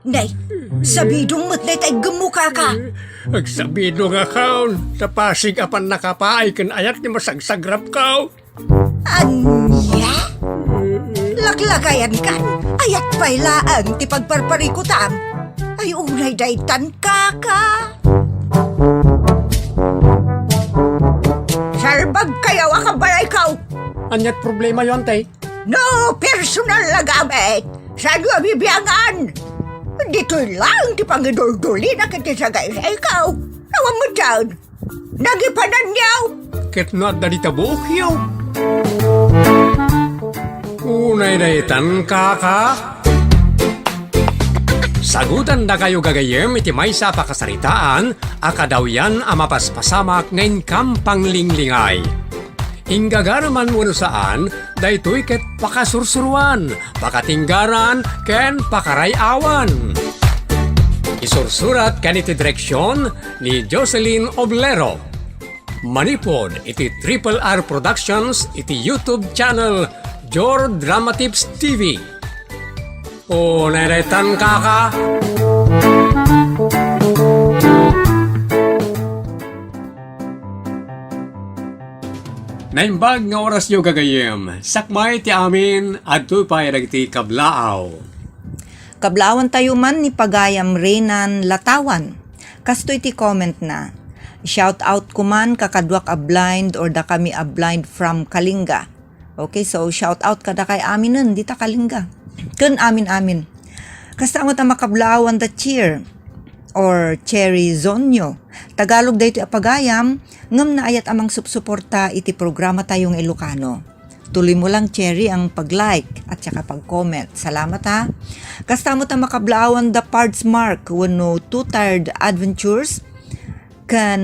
Nay, sabidong mo't nay tay gemuka ka. Agsabido nga kaon, sa Pasig apan nakapaay kan ayat ni masagsagrap kao. Anya? Laklagayan kan, ayat pailaan ti pagparparikutam. Ay unay daytan kaka. Sarbag kayaw akabalay kaw. Anyat problema yon tay. No personal na gamit. Saan nga bibiyangan? Dito'y lang ti pangidul-duli na kiti sa gaya ikaw. Nawang mo dyan. Nagipanan niyaw. Ket na dalita buok yaw. Unay daytan kaka. Sagutan na kayo gagayem iti may sa pakasaritaan, akadaw yan amapaspasamak ngayon kampang linglingay. Inggagaraman mo saan, daytoy ket pakasursuruan, pakatinggaran, ken pakarayawan. Isursurat ken iti direksyon ni Jocelyn Oblero. Manipod iti Triple R Productions iti YouTube channel Jor Drama Tips TV. O neretan kaka. Naimbag nga oras nyo gagayem, sakmay ti amin at tupay nagti kablaaw. Kablawan tayo man ni Pagayam Renan Latawan. Kasto iti comment na. Shout out ko man kakadwak a blind or da kami a blind from Kalinga. Okay, so shout out kada kay amin nun, dita Kalinga. Kun amin. Kasta mo ta makablawan da cheer or Cherry Zonyo. Tagalog dayto a Pagayam, ngam na ayat amang supsuporta iti programa tayong Ilocano. Tuloy mo lang, Cherry, ang pag-like at saka pag-comment. Salamat ha. Kasta mo ta makablawan da Parts Mark wano Two Tired Adventures kan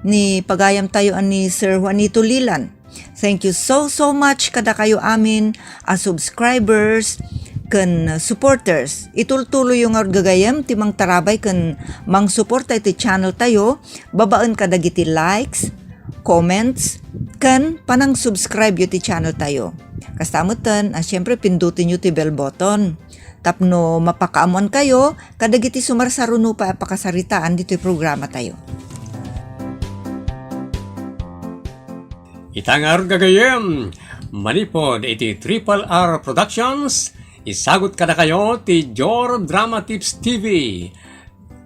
ni Pagayam tayo ani Sir Juanito Lilan. Thank you so much kada kayo amin as subscribers kan supporters. Itultuloy yung gagayam timang tarabay kan mang suporta iti channel tayo, babaan kadagiti likes, comments, kan panang subscribe iti channel tayo. Kastamutan, syempre pindutin nyo ti bell button. Tapno mapakaamon kayo, kadagiti sumarsaruno pa apakasaritaan dito yung programa tayo. Itangar gagayem, manipod iti Triple R Productions, isagot kada kayo ti Jor Drama Tips TV,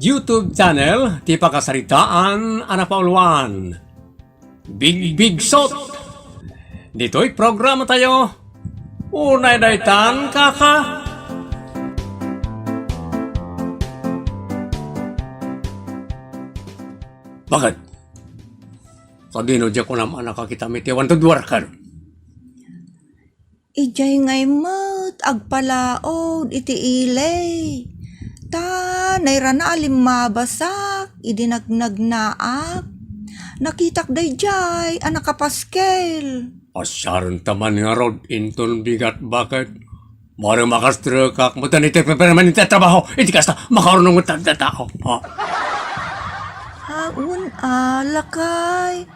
YouTube channel ti pakasaritaan anapauluan. Big Sot! Dito'y programa tayo. Unay daytan kaka. Bakit? Kadino dyan ko naman nakakita may tiwan to dwarkar. Ijay ngay mat, agpalaod, iti ilay. Ta, nairana alim mabasak, idinagnagnaak. Nakitak day jay, anak kapaskel. Asaran taman nga rod, inton bigat bakit? Mara makastra kak, matanite permanente trabaho, iti kasta makarunong tao. Haun alakay.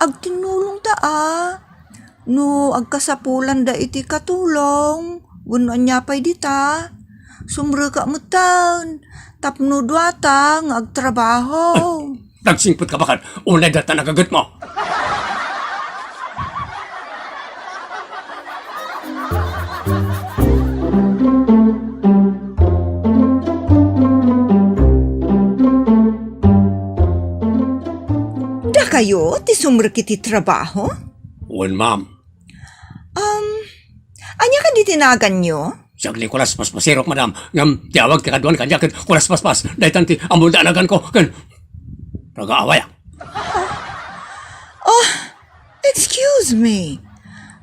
Agtinulong ta No, agkasapulan da iti katulong. Wano anya pa'y dita. Sumra ka mo taon. Tapno duatang agtrabaho. Nagsingpot ka bakit? Unay data nagagat mo. Da kayo, ti sumra kiti trabaho? Wan ma'am. Anya ka di tinagan nyo? Sagli kulas pasirok madam. Ngam tiyawag ka kaduan kanya ken kulas paspas. Daytan ti amul danagan ko ken nagaaway. Excuse me.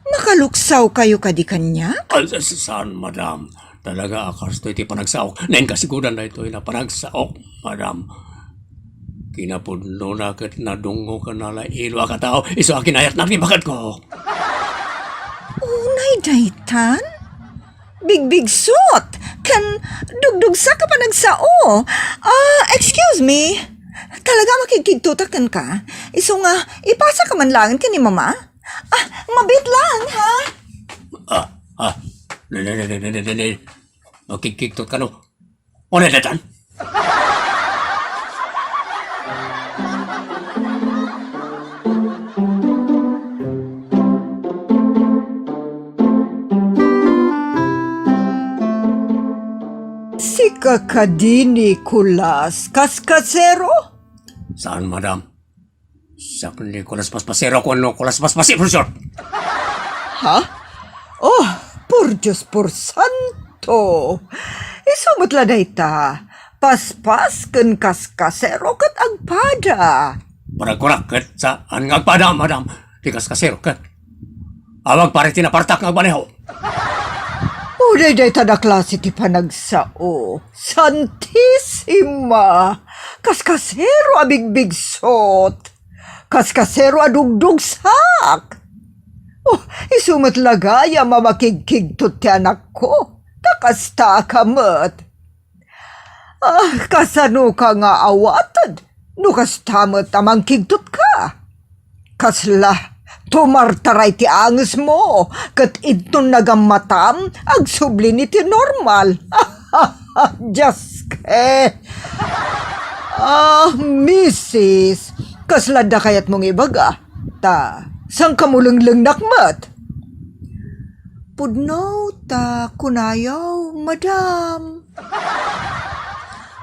Makaluksaw kayo kadi kanya? Saan madam? Talaga akas to iti panagsaok. Nain kasiguran na ito na panagsaok madam. Kinapudno na ket nadungo ka nala ilo akatao. Iso akin ayat nakibakat ko. Unay daytan? Big suot. Kan dugdug sa ka pa nagsao. Excuse me. Talaga makikigtutakan ka? Iso nga, ipasa ka man lang ka ni mama? Mabit lang, ha? Makikiktot ka no. Ano datan? Si kakadini kulas kaskasero? Saan, madam? Sa kundi kulas paspasero ko ano kulas paspasi, profesor. Ha? Oh, por Diyos por santo. Isumutla dayta. Paspas ken kaskasero kat agpada. Paragkurak kat sa ang agpada, madam. Tikas kasero kat. Awag pare tinapartak ng baneho. Uday dayta na klase ti panagsao. Santissima. Kaskasero abigbig sot. Kaskasero adugdug sak. Oh, isumat lagaya mamakigkig to ti anak ko. Takasta kamat. Ah, kasano ka nga awatad? No kastamat amang kigtot ka. Kasla, tumartaray ti anges mo. Kat ito nagamatam, agsubli ni ti normal. Diyos ke. Ah, misis, kasla da kayat mong ibaga. Ta, sang kamulanglang nakmat? Pudno ta kunayaw, madam.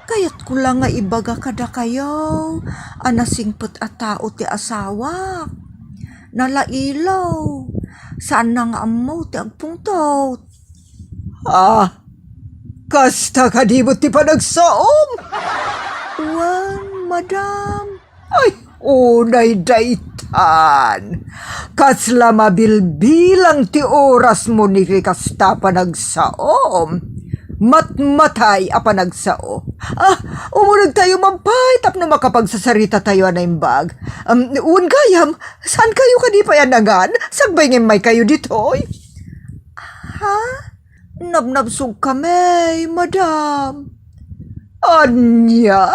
Kayat ko lang nga ibaga kada kayo, anasingpet at tao ti asawa. Nalailaw, saan na nga amaw ti agpungtot. Ah, kasta kadibot ti panagsaom. Wan, madam. Ay, unay daytan. Kasla mabilbilang ti oras mo ni kasta panagsaom. Matmatay a panagsao. Ah, umunag tayo mampay tapno makapagsasarita tayo anaimbag. Un gayam, saan kayo kadipayanangan? Sagbay ngem may kayo ditoy? Ha? Nabnabsog kami, madam. Anya?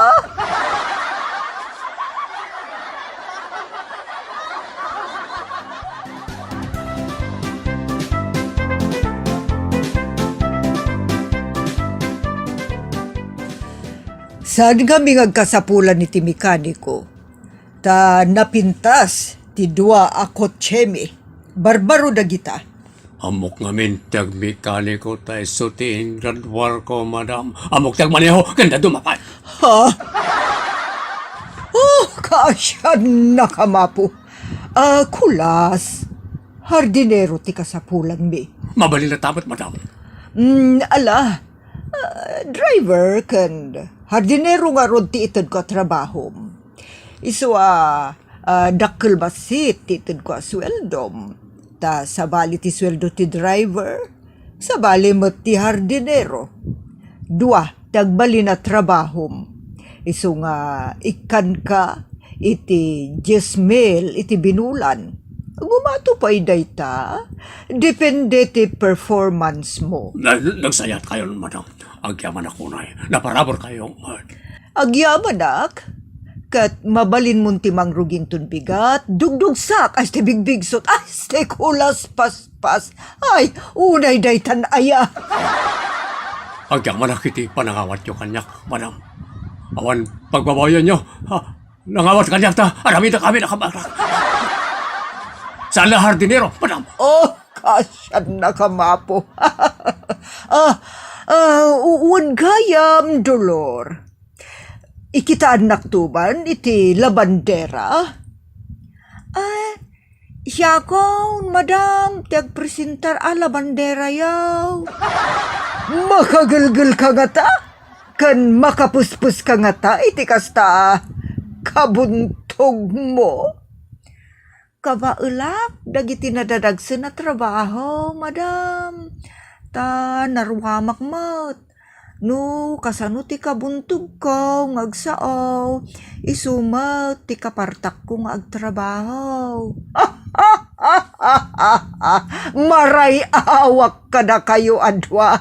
Saan kami ngagkasapulan ni ti mekaniko? Ta napintas ti dua a kotsemi. Barbaro dagita. Amok ngamin tag mekaniko tayo sutiin radwar ko, madam. Amok tag maneho, ganda dumapat. Ha? Oh, kasya nakamapo. Kulas. Hardinero ti kasapulan mi. Mabali na tamat, madam. Driver kan hardinero nga rod ti itod ko trabaho. Iso dakkel basit ti itod ko sweldom. Ta sabali ti sweldo ti driver, sabali mo ti hardinero. Dua tagbali na trabaho. Iso nga ikan ka iti 10,000 iti binulan. Bumato pa dayta, depende ti performance mo. Nagsayat kayo, madam. Agyaman ako na naparabor kayo. Agyaman ak, kat mabalin mo ti mangrugin tun bigat, dugdug sak, ay ste bigbig sot, ay ste kulas paspas, ay unay daytan aya. Agyaman akiti panangawat yung kanyak, madam. Awan pagbabayan nyo, nangawat kanyak ta, aramida kami nakamarak. Saan na hardinero, madam? Oh, kasyan na kamapo. Uwan gayam, dolor. Ikitaan naktuban iti labandera. Siya ko, madam, tiyagpresentar a labandera yaw. Makagalgal ka nga ta? Kan makapuspus ka nga ta, iti kasta kabuntog mo. Kabaulak, dagiti nadadagsan na trabaho, madam. Ta naruhamak mat. No, kasano ti kabuntog ko, ngagsao. Isumat, ti kapartak ko nga agtrabaho. Maray awak ka na kayo, adwa.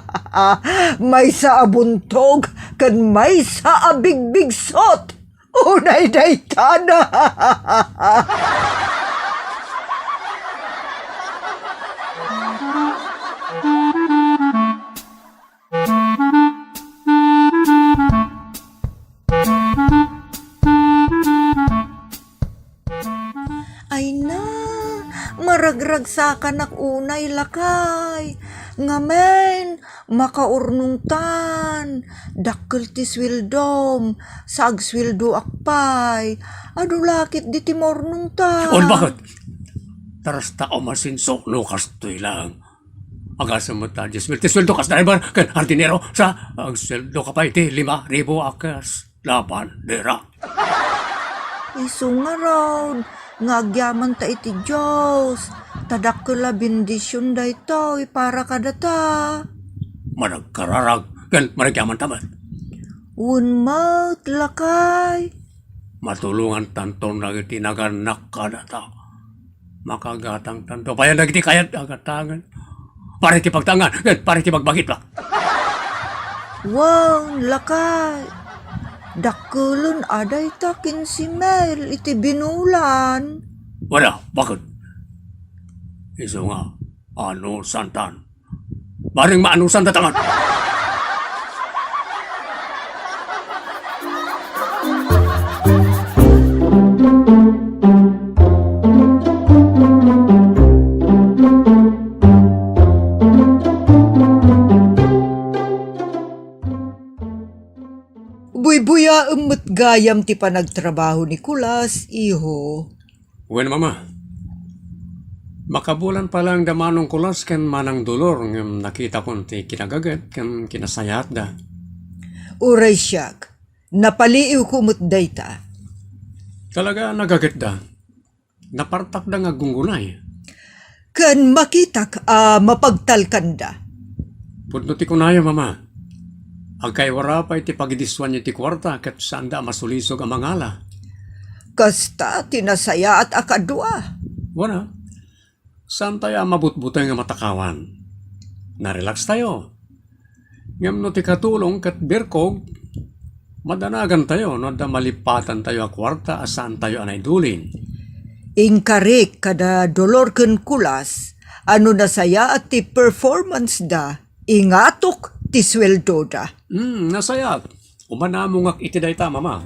May sa abuntog, kan may sa abigbigsot. Unay daytana. ragsakan ak unay lakay. Ngamen, makaurnong tan, dakkel ti swildom, sag swildo akpay. Adu lakit di ti mornong tan. On bakit? Taras tao masinso, no kastoy lang. Agasa mo ta, Diyos, sweldo kas na iba, kan hardinero, sa ang sweldo ka pa iti 5,000 akas, laban, dera. Isu nga raw, ngagyaman ta iti Diyos. Tadakkela bendisyon da ito, para kadata. Managkararag, kan managyaman taman. Unmat lakay. Matulungan tanto na iti naganak kadata. Makagatang tanto, payan na iti kayat agatangan. Para iti pagtangan, kan para iti magbagit ba. Wow, lakay. Dakkelon aday takin si Mel iti binulan. Wala, bakit? Iso nga, ano santan? Baring maanusan tatangan. Buy-buya emmet gayam ti panagtrabaho ni Kulas, iho. Wen mama, makabulan pa lang damanong kulas kan manang dolor ng nakita ko ti kinagagat kan kinasayat da. Uray siyak, napaliiw kumot dayta. Talaga nagagat da. Napartak da nga gunggunay. Kan makitak mapagtalkanda. Pudno ti kunaya mama. Agkay wara pa iti pagidiswan niya ti kwarta kat saan da masulisog ang mangala. Kasta tinasaya at akadwa. Wala. Saan tayo mabutbutay nga matakawan? Narelax tayo. Ngam no ti katulong kat berkog, madanagan tayo no da malipatan tayo a kwarta asaan tayo anay dulin. Ingkarik kada dolor ken Kulas, ano nasaya at ti performance da, ingatok ti sweldo da. Nasayat. Umanamong ak iti dayta mama.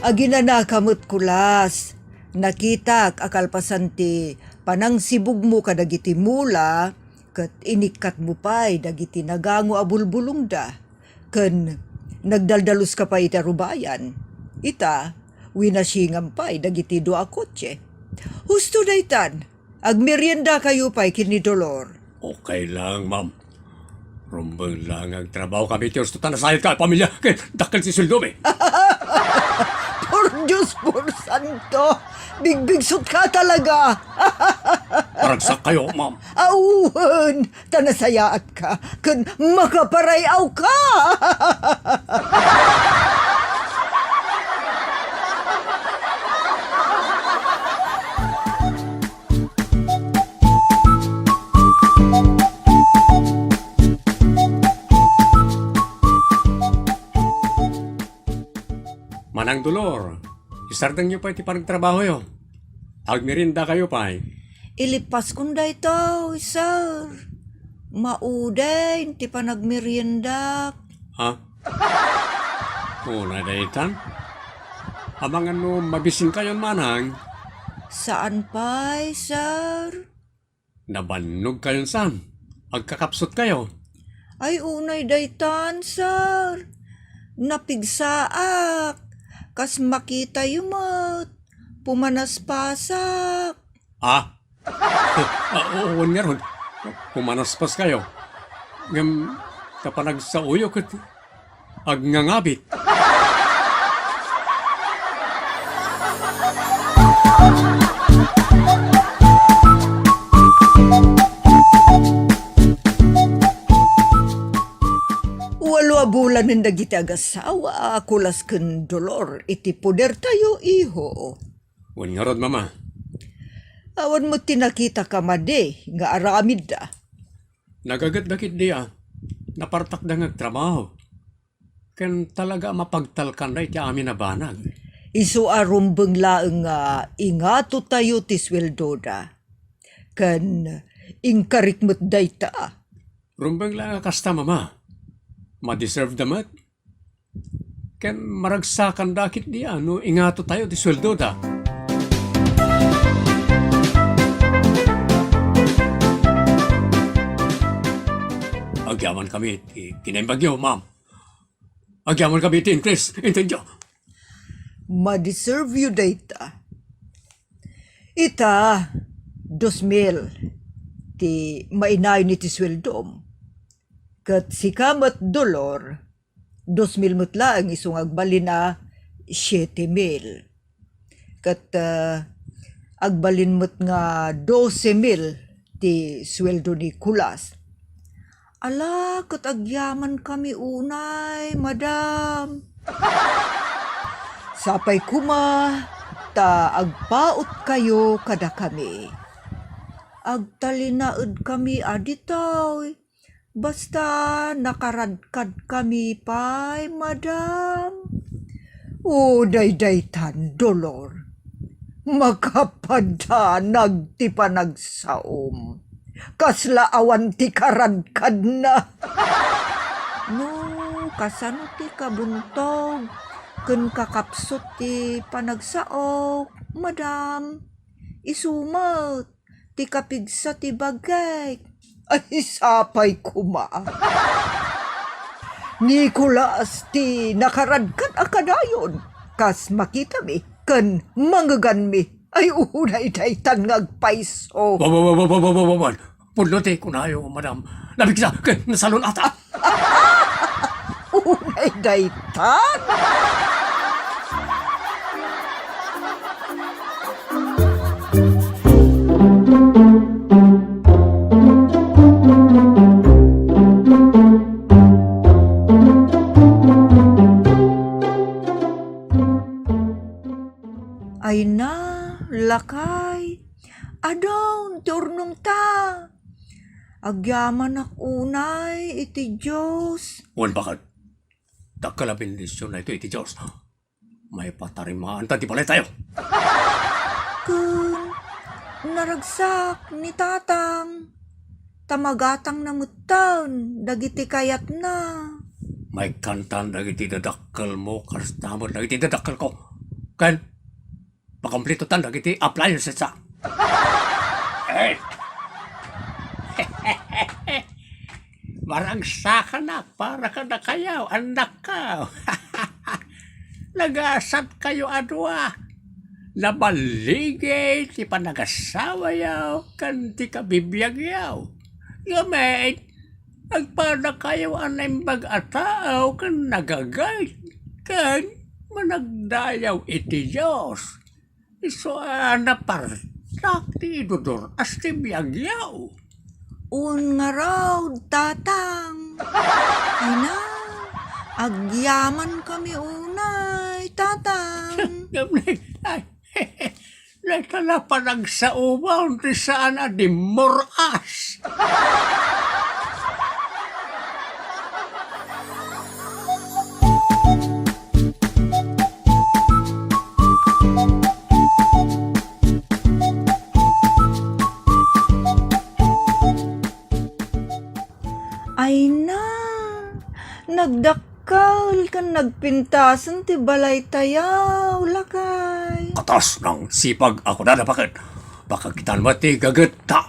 Aginanakamot Kulas, nakitak akalpasan ti panang sibug mo kadagiti mula, kat inikat mo pa'y dagiti nagango abulbulong da, ken nagdaldalus ka pa iti rubayan. Ita, winasingam pa'y dagiti doa kotse. Husto daytan, agmerienda kayo pa'y kinidolor. Okay lang, ma'am. Rumbang lang ang trabaho kami, Diyos. Tanasayat ka, pamilya. Kaya dakal si Suldo, eh. Por Diyos, por santo, bigbigsot ka talaga. Paragsak kayo, ma'am. Auhan, tanasayaat ka, kun makaparayaw ka. Manang Dolor, isardang niyo pa iti panagtrabaho yo. Agmerinda kayo pa, eh. Ilipas kunda ito, sir. Mauday, ti pa nagmerienda. Ha? Una daytan? Amang ano, mabising kayon manang. Saan pa, sir? Nabannog kayon saan? Agkakapsot kayo. Ay, unay daytan, sir. Napigsaak. Kas makita yumat. Pumanas pasak. Ah? Oo nga ron. Pumanaspas kayo. Ngam, kapanag sa uyo kat agngangabit. Walo bulan ng dagiti agasawa, Kulas ken dolor, iti poder tayo, iho. Wan nga rod, mama. Awan mo tinakita ka made, nga aramid da. Nagagat-dakit diya. Napartak da ngagtrabaho. Ken talaga mapagtalkan na iti amin na banag. Isu arumbeng laeng nga ingato tayo ti sweldo da. Ken ingkarikmet dayta. Rumbang lang kasta, mama. Ma-deserve damat. Ken maragsakan dakit di ano, ingato tayo di sweldo da. Agyaman kami, kinembagyo, ma'am. Agyaman kami, increase, intendyo. Ma-deserve you data. Ita, 2,000 ti mainayo ni ti sweldom. Kat si kamat dolor, 2,000 mutla ang isong agbalin na 7,000. Kat agbalin mo't nga 12,000 ti sweldo ni Kulas. Ala, kat agyaman kami unay, madam. Sapay kuma, ta agpaot kayo kada kami. Agtalinaed kami aditaw. Basta nakaradkad kami pay, madam. O daytan dolor. Makapada nagtipa nagsaom. Kasla awan ti karadkad na. No, kasano ti kabuntog. Kun kakapsot ti panagsaok, madam. Isumot, ti kapigsa ti bagay. Ay, sapay kuma. Nicolas, ti nakaradkan akadayon. Kas makita mi, kan manggagan mi. Ay, unay daytan ngagpaiso. Wawan. Pudlote kunayo, madam. Nabigsa, ken nasalon ata. Unay daytan. Ay na, lakay. Adon, turnong ta. Agyaman ak unay, iti Diyos. Wan bakit? Dakalabin lisyon na ito, iti Diyos. May patarimaan ta, di pala tayo. Kun, naragsak ni tatang. Tamagatang na mutan, dagiti kayat na. May kantan na iti dadakal mo, kastamot na iti dadakal ko. Kan, pakomplito tan na iti appliances sa. Eh! Maragsa ka na, para ka na kayaw, anak ka. Nagasat kayo adwa. Nabaligay, ti pa nagasawa yaw, kan ti kabibiyag yaw. Gamit, agpada kayo anay bag-ataaw, kan nagagay, kan managdayaw iti Diyos. Iso napartak ti idudor, as ti biyag yaw. Un nga raw, tatang. Ay na, agyaman kami unay, tatang. Gamit, ay, nakala pa nagsaubaw, ti saan di moras. Ay na, nagdakal kan nagpintasan ti balay tayaw, lakay. Katas ng sipag ako na bakit? Baka kita naman ti gagata.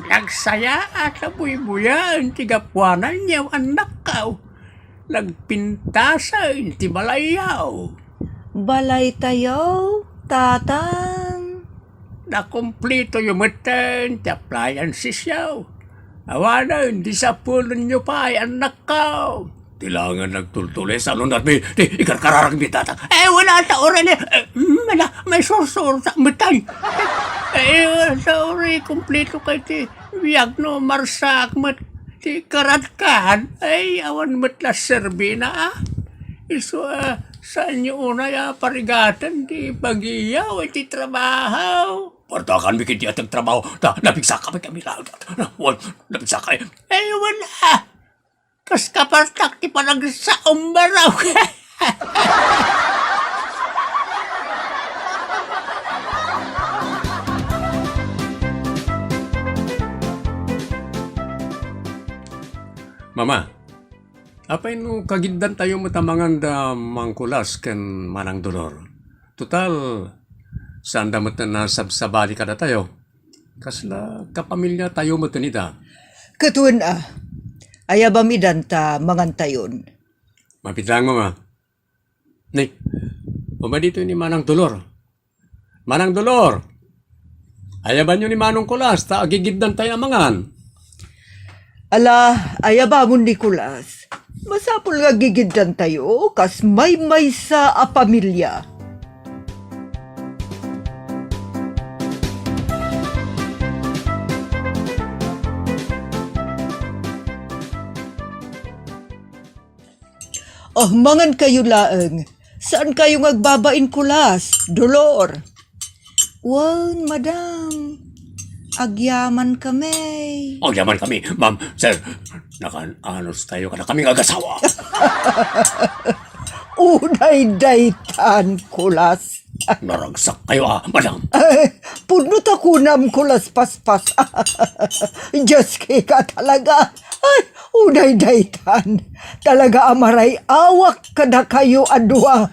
Nagsaya at nabuy-buyan ti gapuanan niyaw anak ka. Nagpintasan ti balayaw. Balay tayaw, tatang. Nakumplito yung matan ti appliances yaw. Awanan, di sa pulon nyo pa ay anak ka. Tilangan nagtultulis, ano na may ikarkararang bitata. Wala sa oran may sursur sa matay. Sa oran, kumplito kay ti biyag no, marsak mat ti karatkan. Awan mat la serbina Iso, saan nyo una parigatan ti bagiyaw, ti trabaho. Partakan mi kiti atang trabaho, napigsa kami lang. Napigsa kayo. Wala. Kas kapartak ti parang sa umbaraw. Mama, Apay no kagiddan tayo matamangan da mangkulas ken manang dolor. Total, saan damat na nasabsabali ka na tayo? Kasla kapamilya tayo matanida. Katuan ayabamidan ta mangantayon. Mapitang mo nga. Ni, dito ni Manang Dolor. Manang Dolor! Ayaban nyo ni Manong Kulas, ta agigiddan tayo amangan. Ala, ayaba mo Nicolas. Masapul nga gigiddan tayo, kas may sa pamilya. Oh, mangan kayo laeng. Saan kayo ngagbabain kulas? Dolor. Wan, madam. Agyaman kami. O, yaman kami. Ma'am, sir, naka-anos tayo ka na kaming agasawa. Unay daytan kulas. Naragsak kayo madam. Ay, punot ako nam kulas paspas. Diyos ka talaga. Ay, unay daytan. Talaga amaray awak kada kayo adwa.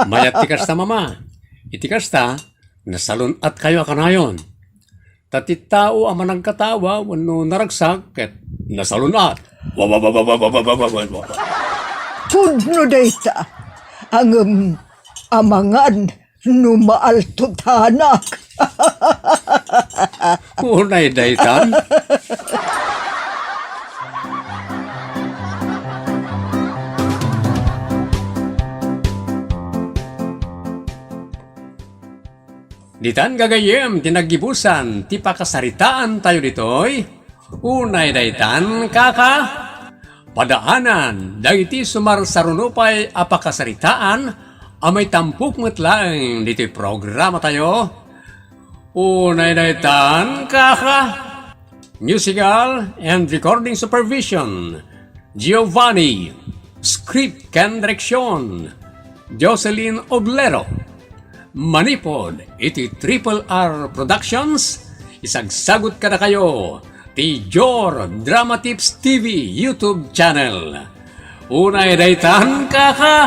Mayat tikas ta, mama. Itikas ta, nasalun at kayo akanayon. Tati tao ang managkatawa, wano naragsak, ket nasalunat. Pudno dayta. Ang amangan numaalto tanak. Unay daytan. Ditan gagayem, tinagibusan, ti pakasaritaan tayo ditoy. Unay daytan, kaka. Padaanan, dagiti sumarsarunupay apakasaritaan, amay tampuk metlaeng dito'y programa tayo. Unay daytan, kaka. Musical and recording supervision, Giovanni. Script and direction, Jocelyn Oblero. Manipod, iti Triple R Productions, isagsagot ka na kayo, ti Jor Drama Tips TV YouTube channel. Unay daytan kaka,